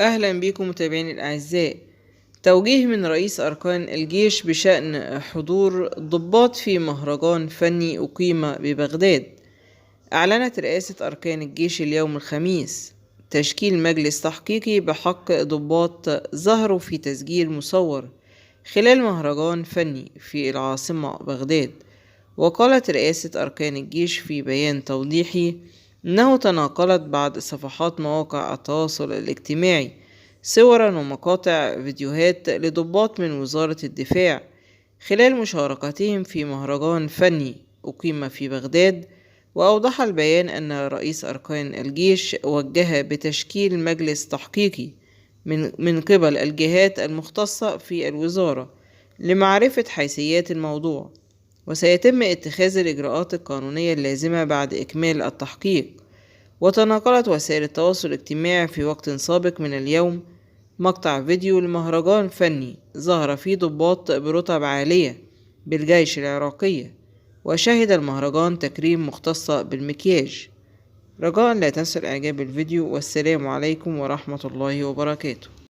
أهلا بكم متابعين الأعزاء. توجيه من رئيس أركان الجيش بشأن حضور ضباط في مهرجان فني أقيم ببغداد. أعلنت رئاسة أركان الجيش اليوم الخميس تشكيل مجلس تحقيقي بحق ضباط ظهروا في تسجيل مصور خلال مهرجان فني في العاصمة بغداد. وقالت رئاسة أركان الجيش في بيان توضيحي إنه تناقلت بعض صفحات مواقع التواصل الاجتماعي صورا ومقاطع فيديوهات لضباط من وزارة الدفاع خلال مشاركتهم في مهرجان فني أقيم في بغداد. وأوضح البيان أن رئيس أركان الجيش وجه بتشكيل مجلس تحقيقي من قبل الجهات المختصة في الوزارة لمعرفة حيثيات الموضوع، وسيتم اتخاذ الإجراءات القانونية اللازمة بعد إكمال التحقيق. وتناقلت وسائل التواصل الاجتماعي في وقت سابق من اليوم مقطع فيديو لمهرجان فني ظهر فيه ضباط برتب عالية بالجيش العراقية، وشهد المهرجان تكريم مختصة بالمكياج. رجاء لا تنسوا الإعجاب بالفيديو، والسلام عليكم ورحمة الله وبركاته.